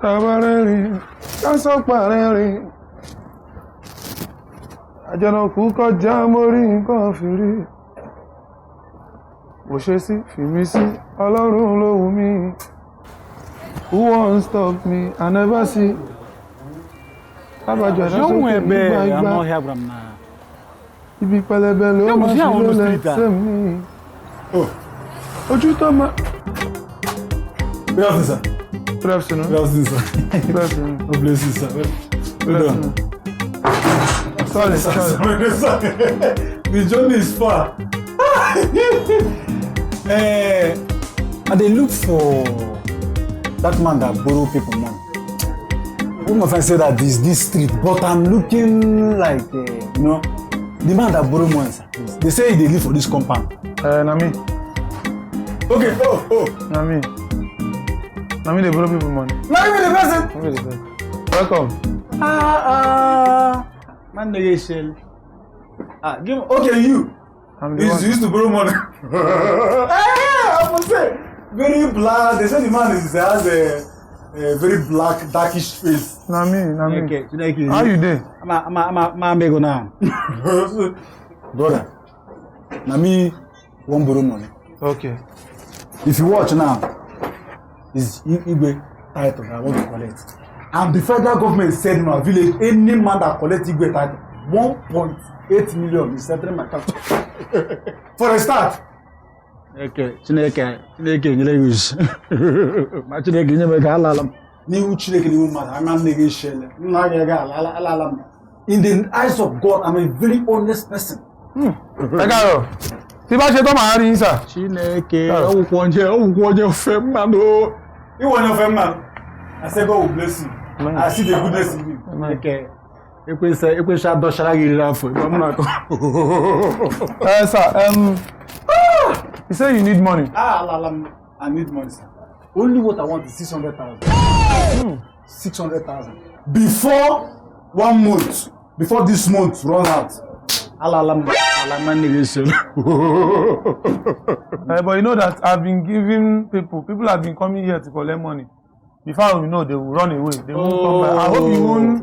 Tabarẹ́rìn, kásọ̀pàrẹ́rìn. Àjọ̀nàkú kọjá mórí nǹkan fìrí. Bó ṣe sí, fìmí sí, Ọlọ́run ló wù mí. Who won't stop me? I never see. Abájọ ìdásókè nígbà ìgbà. Ibi pẹlẹbẹ ló máa fi lélẹ̀ sẹ́mi. Ojú tó máa. Good afternoon, sir. Good afternoon. Good afternoon, sir. Good afternoon. God bless you, sir. Well done. Sorry. Sorry. The journey is far. And they look for that man that borrow people money. Who must I say that this street? But I'm looking like, the man that borrow money, sir. They say they live for this compound. Nami. Okay, Nami, they borrow people money. Not even the person. Nami the person. Welcome. Man, they shell. Okay, you. I'm the You one. used to borrow money. I must say, very black. They say the man has a very black, darkish face. Nami. Okay. How you doing? I'm big now. Brother, now me won't borrow money. Okay. If you watch now, is Igwe title that I want to collect. And the federal government said in our village, any man that collects Igwe title, 1.8 million is settling my account. For a start. Okay, Chineke, you use. Chineke, you never got alarm. New Chineke, you mad. I'm not negotiating. In the eyes of God, I'm a very honest person. Káàárọ̀. Tí bá ṣe tó máa rí yín sà. Chineke, òwúkwọ́njẹ́ fẹ́ man o. You want your friend man? I say God will bless you. Amen. I see the goodness in you. Okay. Ekwe sha do shara giri rafo. Sir, you say you need money. I need money, sir. Only what I want is 600,000. 600,000. Before 1 month. Before this month runs out. But you know that I've been giving people have been coming here to collect money. Before we know, they will run away. They won't come back. I hope you won't.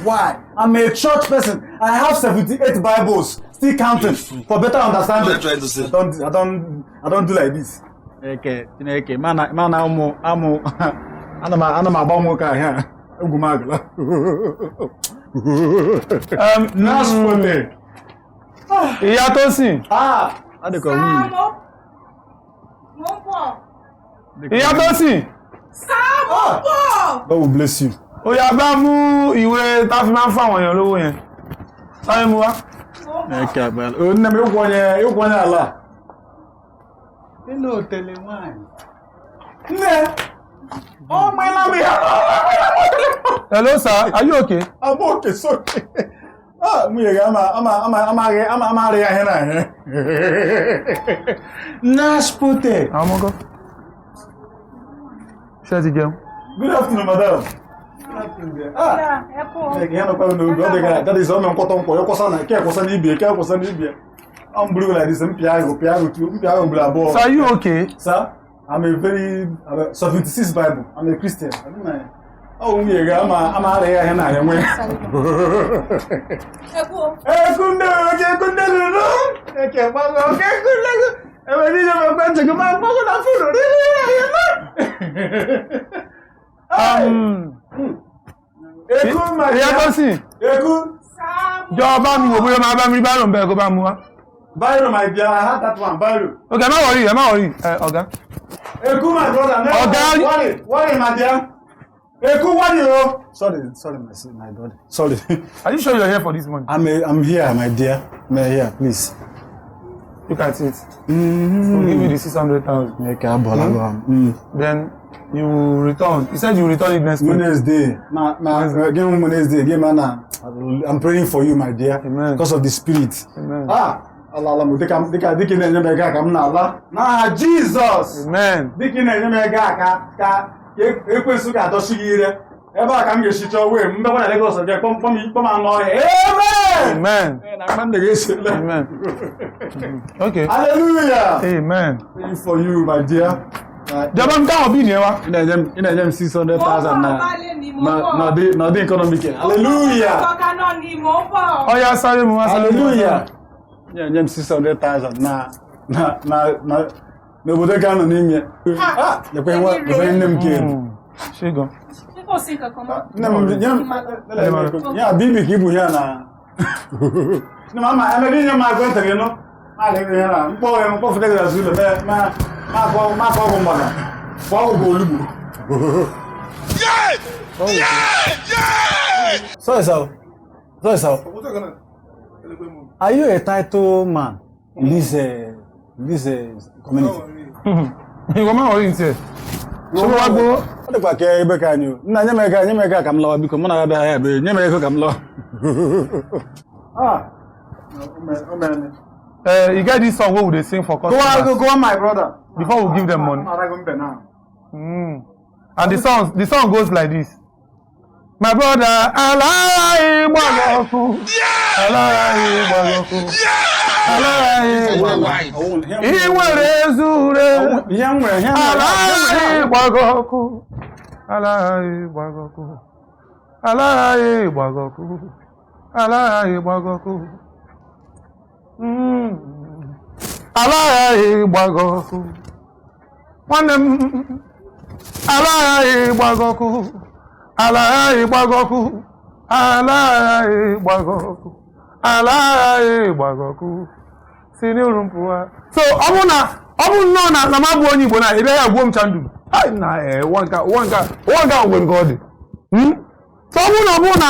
Why? I'm a church person. I have 78 Bibles, still counting for better understanding. What are you trying to say? I don't do like this. Okay, man, I'm about more here. Nice for me. Ìyá tó sìn. Adeko wi. Ìyá tó sìn. God will bless you. Ó yá bá mú ìwé tá fi máa ń fún àwọn èèyàn lówó yẹn. Sáré mú wá. Okay, abal. O nna me yo kwanya ala. Hello, telewan. Nne. Oh, my love. Hello sir, are you okay? I'm okay, sorry. I'm Nashpote. Àwọn ọmọ kan. Ṣé ti jẹun? Good afternoon, madam. That is all my cotton for your cousin. I can't cousin Libya, I'm blue like this, and Piago, Sir, are you okay? Sir, I'm a very 76 Bible. I'm a Christian. Oh, I'm out here and I am Ìyá tó sìn. Jọ bá mi wò bóyá máa bá mi rí báyọ̀ bẹ́ẹ̀ kó bá mu wá. Byron, my dear, I had that one, Byron. Okay, ẹ má worry. Ọ̀gá. Eku, my brother, never worry, my dear. Eku, what you? Sorry, my brother. Sorry. Are you sure you're here for this money? I'm here, my dear. I'm here, please. Look at it. We'll give you the 600,000. Okay, Then you will return. You said you will return it next week. Wednesday. Wednesday. I'm praying for you, my dear. Amen. Because of the spirit. Amen. Allah, Jesus. Amen. Amen. Amen. Okay. Hallelujah. Amen. Praying for you, my dear. Jọba m ka obi ni wa. Ina jem 600,000 na the economic. Hallelujah. Oya sáré mu wá sáré. Hallelujah. Ina jem 600,000 na obodo ka no n'ime. Ah, le pe nne m ke. Ṣé gan. Kò sí nǹkan mọ́. Ya bibi ki bu ya na. Ni mama, eme bi nyama ko tere no. Ma le ya na. Mpo fute ga su le ma ko ko mbana. Kwa go olubu. So. Are you a title man in this community? Ìwọ máa wọ̀rí ntí ẹ̀. Ṣé wọ́n wá gbọ́? Ó dẹ̀ pàkẹ́ ibẹ̀ ká ni o. Nna nyẹ́mẹ̀ká kà m lọ bíkọ mọ́ náà bẹ̀ ayé àbẹ̀ nyẹ́mẹ̀ká kà m lọ. You get this song wey we dey sing for customers. Go on my brother. Before we give them money. And the song goes like this. My brother, Alaye Gbagboku. Alaye Gbagboku. Alaye Gbagboku. Iwere zure. Alaye Gbagboku. Alaye Gbagboku. Alaye Gbagboku. Alaye Gbagboku. Alaye Gbagboku. Alaye Gbagboku. Alaye Gbagboku. Alaye Gbagboku. Alaye Gbagboku. Sini urumpuwa. So ọbụ na mabu onye Igbo na ebe ya gbuo m chandu. Ai na one ka ngwe nke ọ dị. So ọbụ na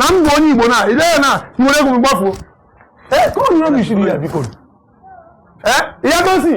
m bụ onye Igbo na ebe ya na iwere ego m gbafuo. Kọ́ ni rọ́bì ṣe ni àbíkọ́? Ìyá tó sì.